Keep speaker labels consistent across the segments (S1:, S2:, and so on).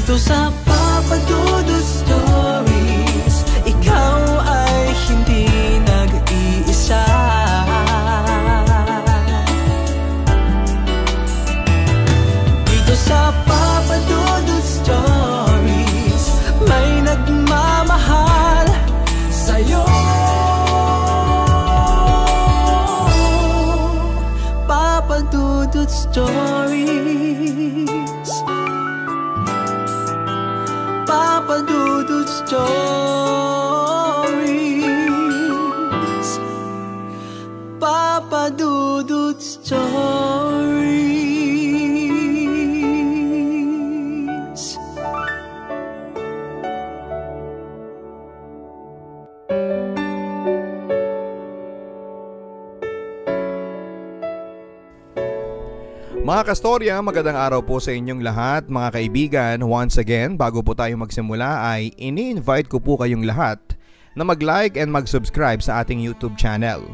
S1: Dito sa Papa Dudut Stories, ikaw ay hindi nag-iisa. Dito sa Papa Dudut Stories, may nagmamahal sa'yo. Papa Dudut Stories, Papa Dudut Stories, Papa Dudut Stories.
S2: Mga kastorya, magandang araw po sa inyong lahat mga kaibigan. Once again, bago po tayo magsimula ay ini-invite ko po kayong lahat na mag-like and mag-subscribe sa ating YouTube channel.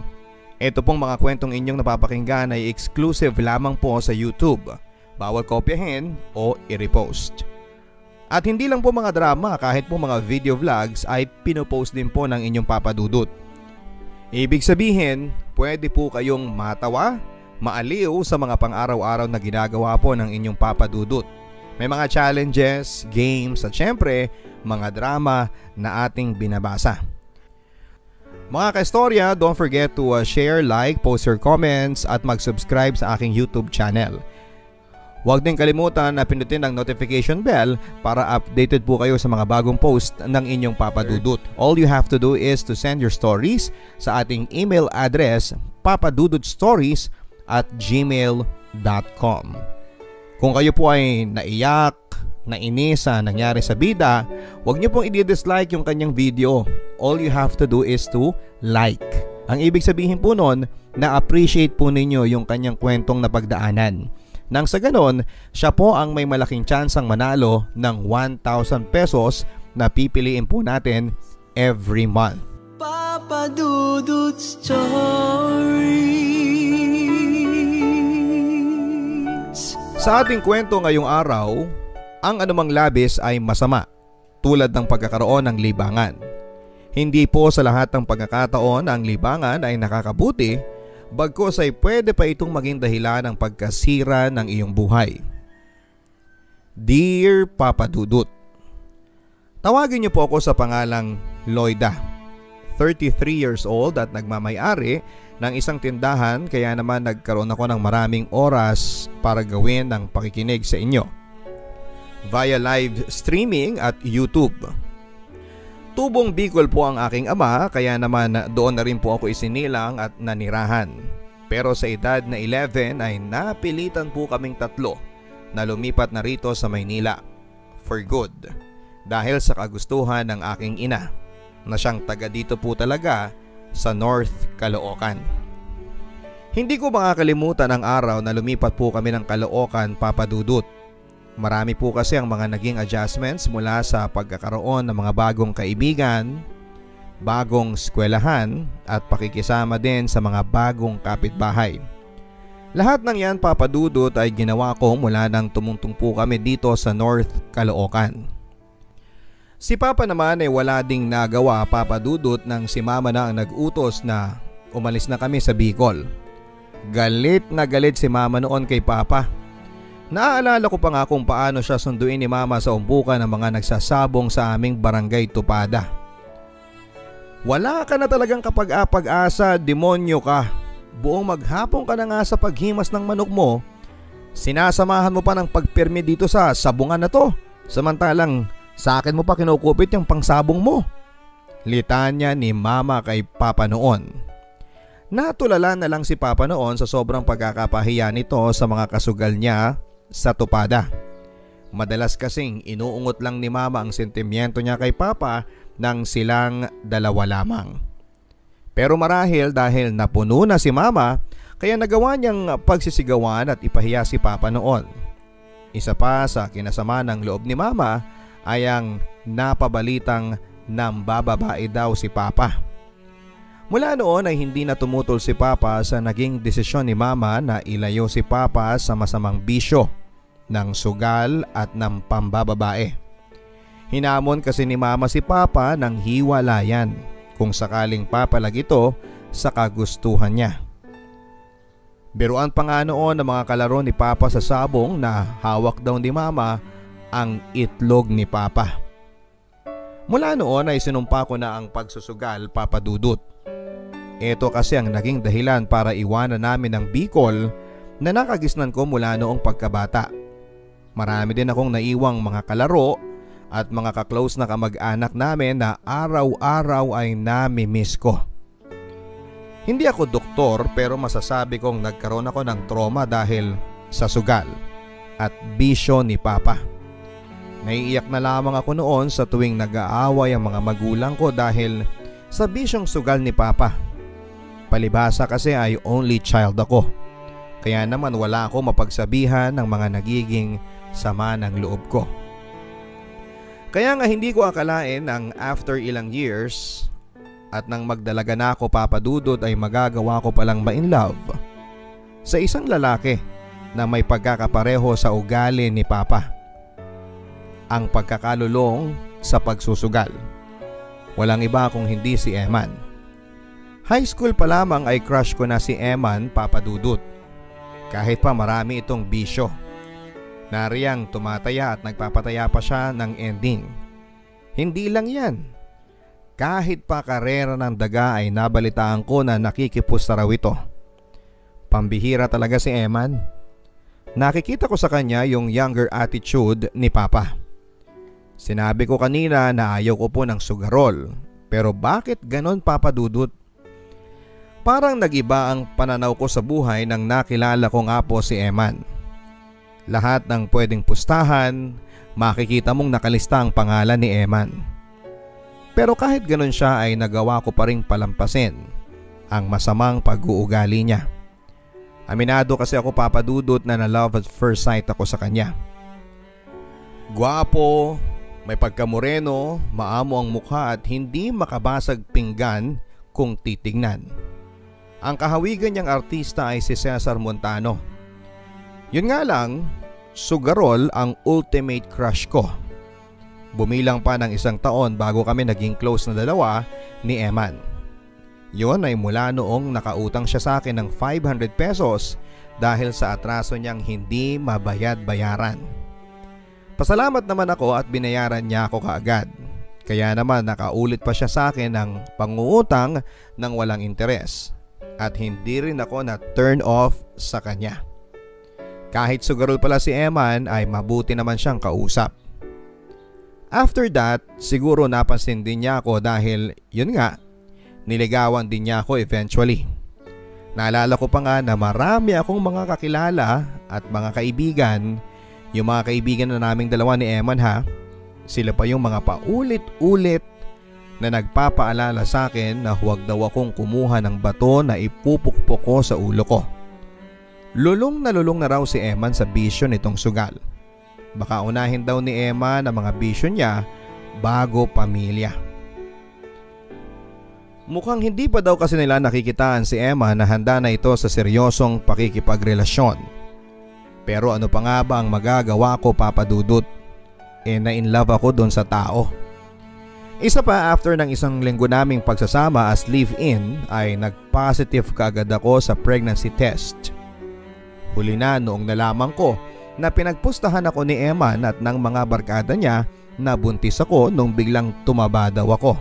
S2: Ito pong mga kwentong inyong napapakinggan ay exclusive lamang po sa YouTube. Bawal kopyahin o i-repost. At hindi lang po mga drama, kahit po mga video vlogs ay pinopost din po ng inyong Papa Dudut. Ibig sabihin, pwede po kayong matawa, maaliw sa mga pang-araw-araw na ginagawa po ng inyong Papa Dudut. May mga challenges, games at syempre mga drama na ating binabasa. Mga kaistorya, don't forget to share, like, post your comments at mag-subscribe sa aking YouTube channel. Huwag din kalimutan na pindutin ang notification bell para updated po kayo sa mga bagong post ng inyong Papa Dudut. All you have to do is to send your stories sa ating email address papadudutstories@gmail.com. Kung kayo po ay naiyak, nainis sa nangyari sa bida, huwag niyo pong i-dislike yung kanyang video. All you have to do is to like. Ang ibig sabihin po nun, na-appreciate po ninyo yung kanyang kwentong napagdaanan. Nang sa ganon, siya po ang may malaking tsansang manalo ng 1,000 pesos na pipiliin po natin every month.
S1: Papa Dudut Stories.
S2: Sa ating kwento ngayong araw, ang anumang labis ay masama, tulad ng pagkakaroon ng libangan. Hindi po sa lahat ng pagkakataon ang libangan ay nakakabuti, bagkus ay pwede pa itong maging dahilan ng pagkasira ng iyong buhay. Dear Papa Dudut, tawagin niyo po ako sa pangalang Lloyda, 33 years old at nagmamay-ari ng isang tindahan, kaya naman nagkaroon ako ng maraming oras para gawin ang pakikinig sa inyo via live streaming at YouTube. Tubong Bicol po ang aking ama, kaya naman doon na rin po ako isinilang at nanirahan. Pero sa edad na 11 ay napilitan po kaming tatlo na lumipat na rito sa Maynila for good dahil sa kagustuhan ng aking ina na siyang taga dito po talaga sa North Caloocan. Hindi ko makakalimutan ang araw na lumipat po kami ng Caloocan, Papa Dudut. Marami po kasi ang mga naging adjustments mula sa pagkakaroon ng mga bagong kaibigan, bagong eskwelahan at pakikisama din sa mga bagong kapitbahay. Lahat ng yan, Papa Dudut, ay ginawa ko mula nang tumungtong po kami dito sa North Caloocan. Si Papa naman ay wala ding nagawa, Papa Dudut, nang si Mama na ang nag-utos na umalis na kami sa Bicol. Galit na galit si Mama noon kay Papa. Naaalala ko pa nga kung paano siya sunduin ni Mama sa umpukan ng mga nagsasabong sa aming barangay Tupada. Wala ka na talagang kapag-apag-asa, demonyo ka. Buong maghapon ka na nga sa paghimas ng manok mo, sinasamahan mo pa ng pagpirmi dito sa sabungan na to, samantalang sa akin mo pa kinukupit yung pangsabong mo. Litanya ni Mama kay Papa noon. Natulala na lang si Papa noon sa sobrang pagkakapahiya nito sa mga kasugal niya sa Tupada. Madalas kasing inuungot lang ni Mama ang sentimiento niya kay Papa nang silang dalawa lamang. Pero marahil dahil napuno na si Mama, kaya nagawa niyang pagsisigawan at ipahiya si Papa noon. Isa pa sa kinasama ng loob ni Mama ay ang napabalitang nambababae daw si Papa. Mula noon ay hindi na tumutol si Papa sa naging desisyon ni Mama na ilayo si Papa sa masamang bisyo ng sugal at ng pambababae. Hinamon kasi ni Mama si Papa ng hiwalayan kung sakaling papalag ito sa kagustuhan niya. Biruan pa nga noon ng mga kalaro ni Papa sa sabong na hawak daw ni Mama ang itlog ni Papa. Mula noon ay sinumpa ko na ang pagsusugal, Papa Dudut. Ito kasi ang naging dahilan para iwanan namin ang Bicol na nakagisnan ko mula noong pagkabata. Marami din akong naiwang mga kalaro at mga kaklose na kamag-anak namin na araw-araw ay nami-miss ko. Hindi ako doktor pero masasabi kong nagkaroon ako ng trauma dahil sa sugal at bisyo ni Papa. Naiiyak na lamang ako noon sa tuwing nag-aaway ang mga magulang ko dahil sa bisyong sugal ni Papa. Palibhasa kasi ay only child ako. Kaya naman wala ako mapagsabihan ng mga nagiging sama ng loob ko. Kaya nga hindi ko akalain ang after ilang years at nang magdalaga na ako, Papa Dudut, ay magagawa ko palang ma-in love sa isang lalaki na may pagkakapareho sa ugali ni Papa. Ang pagkakalulong sa pagsusugal. Walang iba kung hindi si Eman. High school pa lamang ay crush ko na si Eman, Papa Dudut. Kahit pa marami itong bisyo. Nariyang tumataya at nagpapataya pa siya ng ending. Hindi lang yan. Kahit pa karera ng daga ay nabalitaan ko na nakikipusta raw ito. Pambihira talaga si Eman. Nakikita ko sa kanya yung younger attitude ni Papa. Sinabi ko kanina na ayaw ko po ng sugarol. Pero bakit ganon, Papa Dudut? Parang nagiba ang pananaw ko sa buhay nang nakilala ko nga po si Eman. Lahat ng pwedeng pustahan, makikita mong nakalista ang pangalan ni Eman. Pero kahit ganun siya ay nagawa ko pa ring palampasin ang masamang pag-uugali niya. Aminado kasi ako, Papa Dudut, na na-love at first sight ako sa kanya. Gwapo, may pagkamoreno, maamo ang mukha at hindi makabasag pinggan kung titignan. Ang kahawigan niyang artista ay si Cesar Montano. Yun nga lang, sugarol ang ultimate crush ko. Bumilang pa ng 1 taon bago kami naging close na dalawa ni Eman. Yun ay mula noong nakautang siya sa akin ng 500 pesos dahil sa atraso niyang hindi mabayad-bayaran. Pasalamat naman ako at binayaran niya ako kaagad. Kaya naman nakaulit pa siya sa akin ng pangungutang ng walang interes. At hindi rin ako na turn off sa kanya. Kahit sugarol pala si Eman ay mabuti naman siyang kausap. After that, siguro napansin din niya ako dahil yun nga, niligawan din niya ako eventually. Naalala ko pa nga na marami akong mga kakilala at mga kaibigan. Yung mga kaibigan na naming dalawa ni Eman ha, sila pa yung mga paulit-ulit na nagpapaalala sa akin na huwag daw akong kumuha ng bato na ipupukpok ko sa ulo ko. Lulong na raw si Eman sa bisyo nitong sugal. Baka unahin daw ni Eman ang mga bisyo niya bago pamilya. Mukhang hindi pa daw kasi nila nakikitaan si Eman na handa na ito sa seryosong pakikipagrelasyon. Pero ano pa nga ba ang magagawa ko, Papa Dudut? Na-in love ako doon sa tao. Isa pa, after ng 1 linggo naming pagsasama as live-in ay nag-positive kaagad ako sa pregnancy test. Huli na noong nalaman ko na pinagpustahan ako ni Eman at ng mga barkada niya na buntis ako nung biglang tumaba daw ako.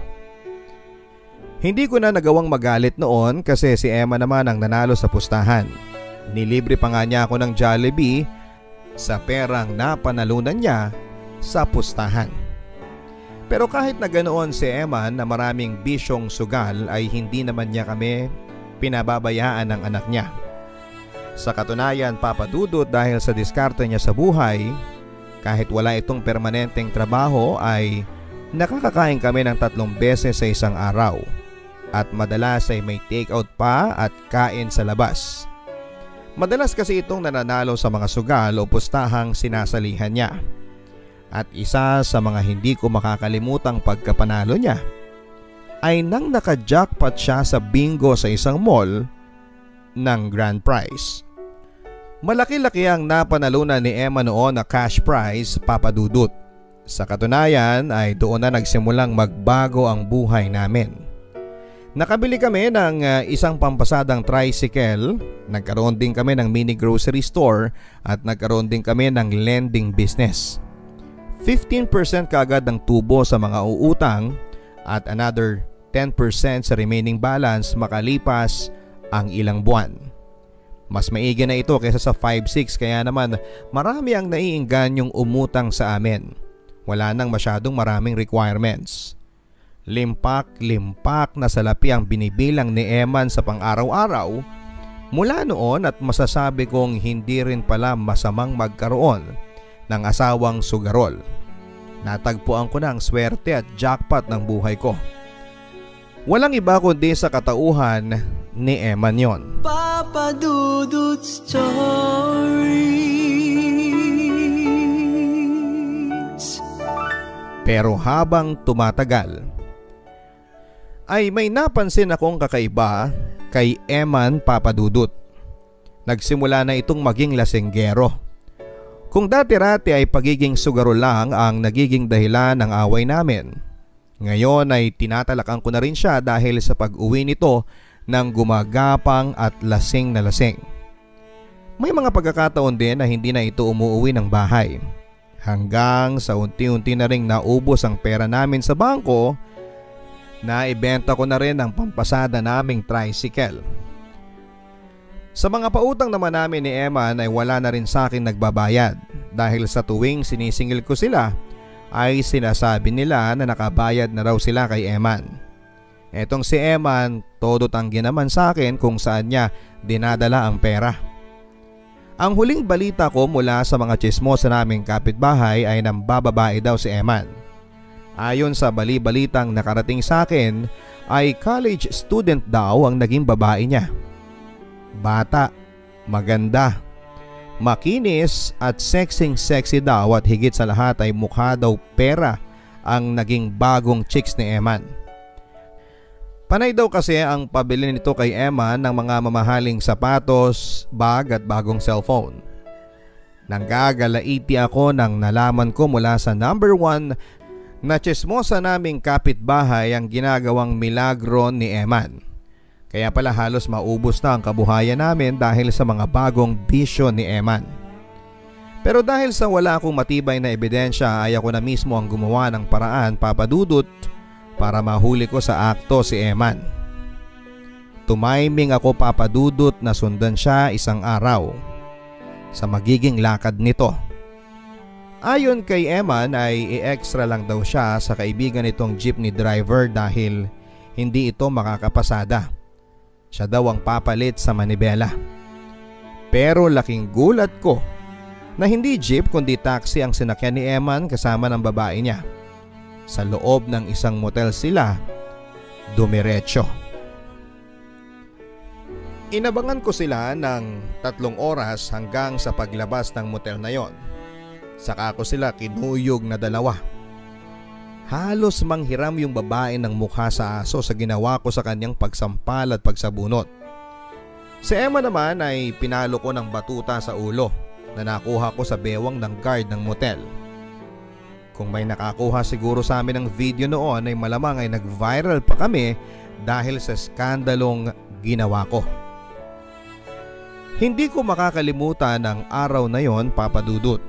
S2: Hindi ko na nagawang magalit noon kasi si Eman naman ang nanalo sa pustahan. Nilibre pa nga niya ako ng Jollibee sa perang napanalunan niya sa pustahan. Pero kahit na ganoon si Eman na maraming bisyong sugal ay hindi naman niya kami pinababayaan ng anak niya. Sa katunayan, Papa Dudut, dahil sa diskarte niya sa buhay, kahit wala itong permanenteng trabaho ay nakakakain kami ng 3 beses sa isang araw. At madalas ay may take-out pa at kain sa labas. Madalas kasi itong nananalo sa mga sugal o pustahang sinasalihan niya. At isa sa mga hindi ko makakalimutang pagkapanalo niya ay nang naka-jackpot siya sa bingo sa isang mall ng grand prize. Malaki-laki ang napanalunan ni Emma noon na cash prize, Papa Dudut. Sa katunayan ay doon na nagsimulang magbago ang buhay namin. Nakabili kami ng isang pampasadang tricycle, nagkaroon din kami ng mini grocery store at nagkaroon din kami ng lending business. 15% kaagad ang tubo sa mga uutang at another 10% sa remaining balance makalipas ang ilang buwan. Mas maigi na ito kaysa sa 5-6 kaya naman marami ang naiingganyong umutang sa amin. Wala nang masyadong maraming requirements. Limpak-limpak na salapi ang binibilang ni Eman sa pang-araw-araw mula noon at masasabi kong hindi rin pala masamang magkaroon ng asawang sugarol. Natagpuan ko na ang swerte at jackpot ng buhay ko. Walang iba kundi sa katauhan ni Eman yon.
S1: Papa Dudut's Stories.
S2: Pero habang tumatagal ay may napansin akong kakaiba kay Eman Papadudut. Nagsimula na itong maging lasenggero. Kung dati-rati ay pagiging sugaro lang ang nagiging dahilan ng away namin, ngayon ay tinatalakan ko na rin siya dahil sa pag-uwi nito ng gumagapang at lasing na lasing. May mga pagkakataon din na hindi na ito umuuwi ng bahay. Hanggang sa unti-unti na ring naubos ang pera namin sa bangko, na ibenta ko na rin ang pampasada naming tricycle. Sa mga pautang naman namin ni Eman ay wala na rin sa akin nagbabayad dahil sa tuwing sinisingil ko sila ay sinasabi nila na nakabayad na raw sila kay Eman. Etong si Eman, todo tanggi naman sa akin kung saan niya dinadala ang pera. Ang huling balita ko mula sa mga tsismosa naming kapitbahay ay nambababae daw si Eman. Ayon sa bali-balitang nakarating sa akin ay college student daw ang naging babae niya. Bata, maganda, makinis at sexy daw at higit sa lahat ay mukha daw pera ang naging bagong chicks ni Eman. Panay daw kasi ang pabili nito kay Eman ng mga mamahaling sapatos, bag at bagong cellphone. Nanggagalaiti ako nang nalaman ko mula sa number 1 na tsismosa naming kapitbahay ang ginagawang milagro ni Eman. Kaya pala halos maubos na ang kabuhayan namin dahil sa mga bagong bisyo ni Eman. Pero dahil sa wala akong matibay na ebidensya ay ako na mismo ang gumawa ng paraan, Papadudut, para mahuli ko sa akto si Eman. Tumaiming ako, Papadudut, na sundan siya isang araw sa magiging lakad nito. Ayon kay Eman ay i-extra lang daw siya sa kaibigan nitong jeepney driver dahil hindi ito makakapasada. Siya daw ang papalit sa manibela. Pero laking gulat ko na hindi jeep kundi taxi ang sinakyan ni Eman kasama ng babae niya. Sa loob ng isang motel sila dumiretso. Inabangan ko sila ng 3 oras hanggang sa paglabas ng motel na yon. Saka ko sila kinuyog na dalawa. Halos manghiram yung babae ng mukha sa aso sa ginawa ko sa kanyang pagsampal at pagsabunot. Si Emma naman ay pinalo ko ng batuta sa ulo na nakuha ko sa bewang ng guard ng motel. Kung may nakakuha siguro sa amin ng video noon ay malamang ay nag-viral pa kami dahil sa skandalong ginawa ko. Hindi ko makakalimutan ang araw na yon, Papadudut.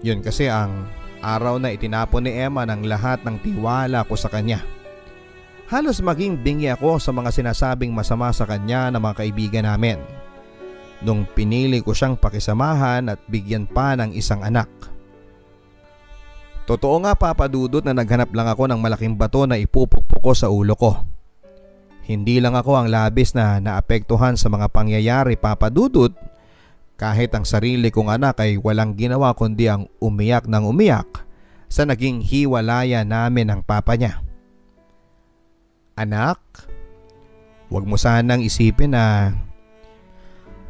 S2: Yun kasi ang araw na itinapon ni Emma ng lahat ng tiwala ko sa kanya. Halos maging bingi ako sa mga sinasabing masama sa kanya ng mga kaibigan namin nung pinili ko siyang pakisamahan at bigyan pa ng isang anak. Totoo nga, Papadudut, na naghanap lang ako ng malaking bato na ipupukpok ko sa ulo ko. Hindi lang ako ang labis na naapektuhan sa mga pangyayari, Papadudut. Kahit ang sarili kong anak ay walang ginawa kundi ang umiyak ng umiyak sa naging hiwalaya namin ng papa niya. Anak, huwag mo sanang isipin na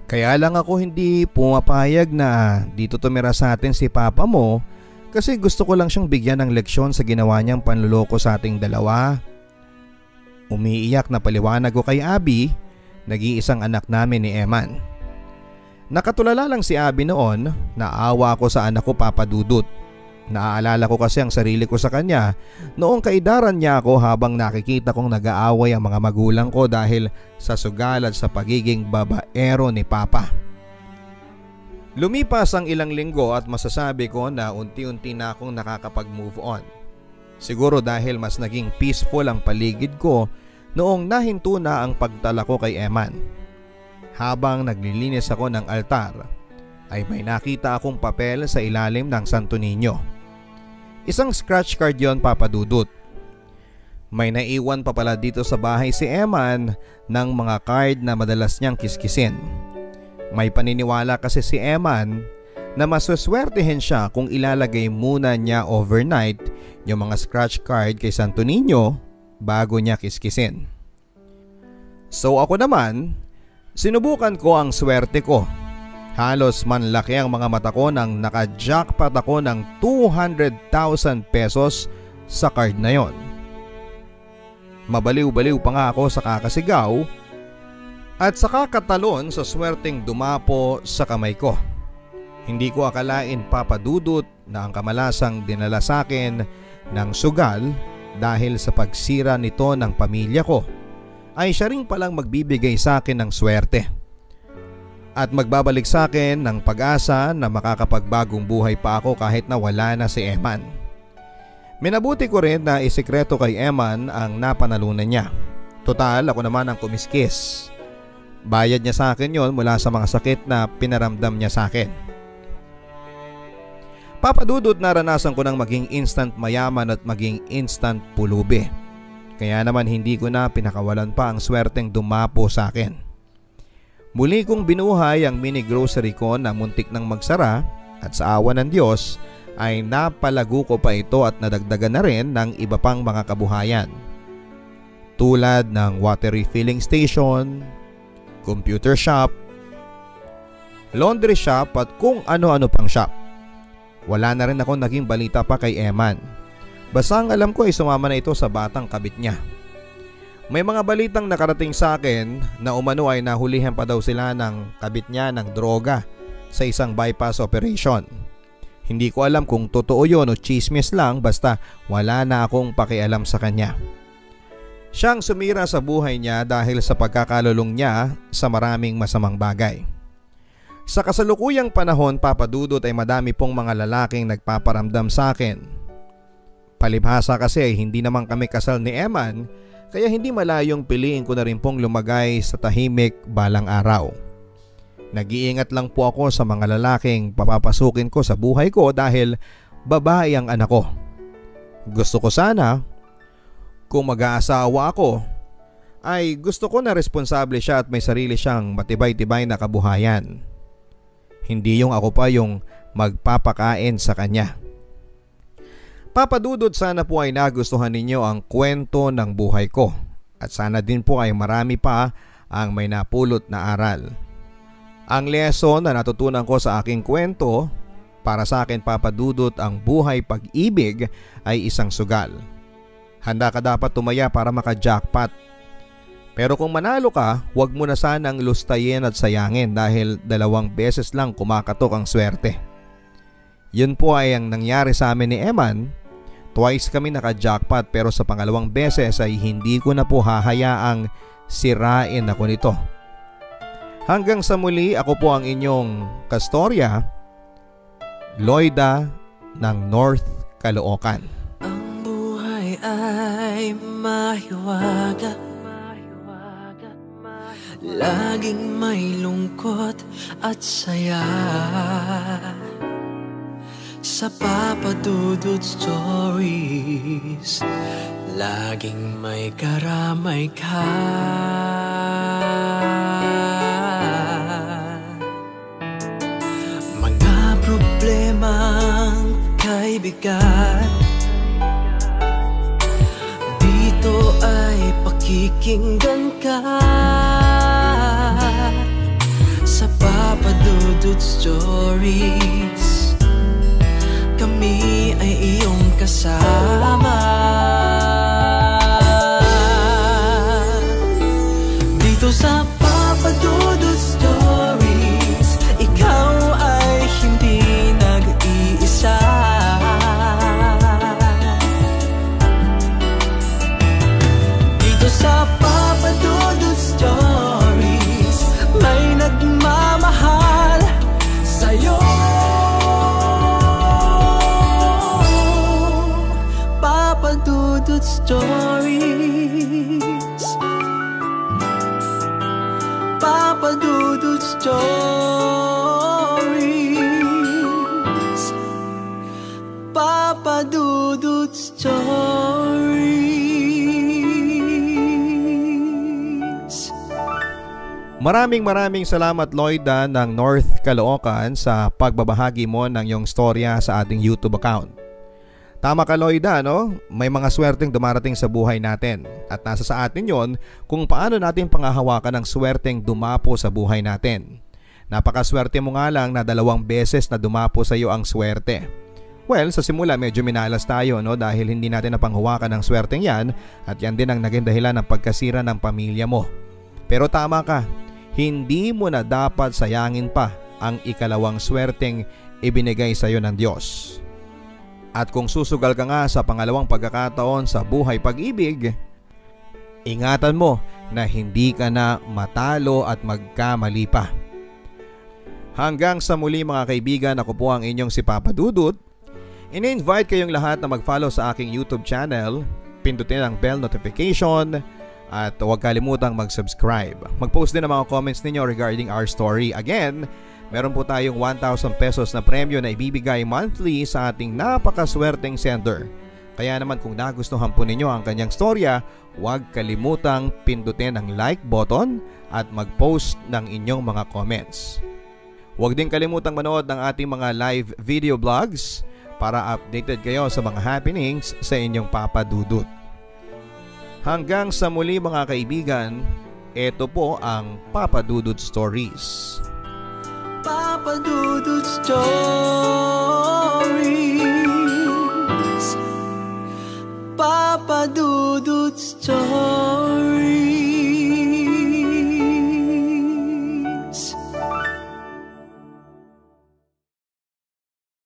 S2: kaya lang ako hindi pumapayag na dito tumira sa atin si papa mo kasi gusto ko lang siyang bigyan ng leksyon sa ginawa niyang panluloko sa ating dalawa. Umiiyak na paliwanag ko kay Abby, nag-iisang anak namin ni Eman. Nakatulala lang si Abby noon, naawa ako sa anak ko, Papadudut. Naaalala ko kasi ang sarili ko sa kanya noong kaidaran niya ako habang nakikita kong nag-aaway ang mga magulang ko dahil sa sugal at sa pagiging babaero ni Papa. Lumipas ang ilang linggo at masasabi ko na unti-unti na akong nakakapag-move on. Siguro dahil mas naging peaceful ang paligid ko noong nahinto na ang pagtala ko kay Eman. Habang naglilinis ako ng altar ay may nakita akong papel sa ilalim ng Santo Niño. Isang scratch card yon, Papa Dudut. May naiwan pa pala dito sa bahay si Eman ng mga card na madalas niyang kiskisin. May paniniwala kasi si Eman na masweswertehin siya kung ilalagay muna niya overnight yung mga scratch card kay Santo Niño bago niya kiskisin. So ako naman, sinubukan ko ang swerte ko. Halos manlaki ang mga mata ko nang naka-jackpot ako ng 200,000 pesos sa card na yon. Mabaliw-baliw pa nga ako sa kakasigaw at sa kakatalon sa swerteng dumapo sa kamay ko. Hindi ko akalain, Papa Dudut, na ang kamalasang dinala sa akin ng sugal dahil sa pagsira nito ng pamilya ko ay siya rin palang magbibigay sa akin ng swerte at magbabalik sa akin ng pag-asa na makakapagbagong buhay pa ako kahit na wala na si Eman. Minabuti ko rin na isikreto kay Eman ang napanalunan niya. Total, ako naman ang kumiskis. Bayad niya sa akin yon mula sa mga sakit na pinaramdam niya sa akin. Papa Dudut, naranasan ko ng maging instant mayaman at maging instant pulubi. Kaya naman hindi ko na pinakawalan pa ang swerteng dumapo sa akin. Muli kong binuhay ang mini grocery ko na muntik nang magsara at sa awa ng Diyos ay napalago ko pa ito at nadagdagan na rin ng iba pang mga kabuhayan. Tulad ng water refilling station, computer shop, laundry shop at kung ano-ano pang shop. Wala na rin ako naging balita pa kay Eman. Basta ang alam ko ay sumama na ito sa batang kabit niya. May mga balitang nakarating sa akin na umano ay nahulihan pa daw sila ng kabit niya ng droga sa isang bypass operation. Hindi ko alam kung totoo yun o chismis lang, basta wala na akong pakialam sa kanya. Siyang sumira sa buhay niya dahil sa pagkakalulong niya sa maraming masamang bagay. Sa kasalukuyang panahon, Papa Dudut, ay madami pong mga lalaking nagpaparamdam sa akin. Palibhasa kasi ay hindi naman kami kasal ni Eman, kaya hindi malayong piliin ko na rin pong lumagay sa tahimik balang araw. Nag-iingat lang po ako sa mga lalaking papapasukin ko sa buhay ko dahil babae ang anak ko. Gusto ko sana, kung mag-aasawa ako, ay gusto ko na responsable siya at may sarili siyang matibay-tibay na kabuhayan. Hindi yung ako pa yung magpapakain sa kanya. Papa Dudut, sana po ay nagustuhan ninyo ang kwento ng buhay ko at sana din po ay marami pa ang may napulot na aral. Ang lesson na natutunan ko sa aking kwento, para sa akin, Papa Dudut, ang buhay pag-ibig ay isang sugal. Handa ka dapat tumaya para maka-jackpot. Pero kung manalo ka, huwag mo na sanang lustayin at sayangin dahil 2 beses lang kumakatok ang swerte. Yun po ay ang nangyari sa amin ni Eman. Twice kami naka-jackpot pero sa pangalawang beses ay hindi ko na po hahayaang sirain ako nito. Hanggang sa muli, ako po ang inyong kastorya, Loida ng North Caloocan.
S1: Ang buhay ay mahiwaga, laging may lungkot at saya. Sa Papa Dudut Stories, laging may karamay ka. Mga problemang kaibigan, dito ay pakikinggan ka. Sa Papa Dudut Stories, kami ay iyong kasama. Dito sa Papa Dudut Stories, ikaw ay hindi nag-iisa. Dudut Stories. Papa Dudut Stories. Papa Dudut Stories.
S2: Maraming salamat Lloyda ng North Caloocan sa pagbabahagi mo ng iyong storya sa ating YouTube account. Tama ka Lloyda, no? May mga swerteng dumarating sa buhay natin at nasa sa atin yon kung paano natin pangahawakan ang swerteng dumapo sa buhay natin. Napakaswerte mo nga lang na 2 beses na dumapo sa iyo ang swerte. Well, sa simula medyo minalas tayo, no? Dahil hindi natin napanghawakan ang swerteng yan at yan din ang naging dahilan ng pagkasira ng pamilya mo. Pero tama ka, hindi mo na dapat sayangin pa ang ikalawang swerteng ibinigay sa iyo ng Diyos. At kung susugal ka nga sa pangalawang pagkakataon sa buhay pag-ibig, ingatan mo na hindi ka na matalo at magkamali pa. Hanggang sa muli mga kaibigan, ako po ang inyong si Papa Dudut. In-invite kayong lahat na mag-follow sa aking YouTube channel, pindutin ang bell notification at huwag kalimutang mag-subscribe. Mag-post din ang mga comments ninyo regarding our story. Again, meron po tayong 1,000 pesos na premyo na ibibigay monthly sa ating napakaswerteng sender. Kaya naman kung nagustuhan po ninyo ang kanyang storya, huwag kalimutang pindutin ang like button at mag-post ng inyong mga comments. Huwag din kalimutang manood ng ating mga live video vlogs para updated kayo sa mga happenings sa inyong Papa Dudut. Hanggang sa muli mga kaibigan, ito po ang Papa Dudut Stories.
S1: Papa Dudut Stories.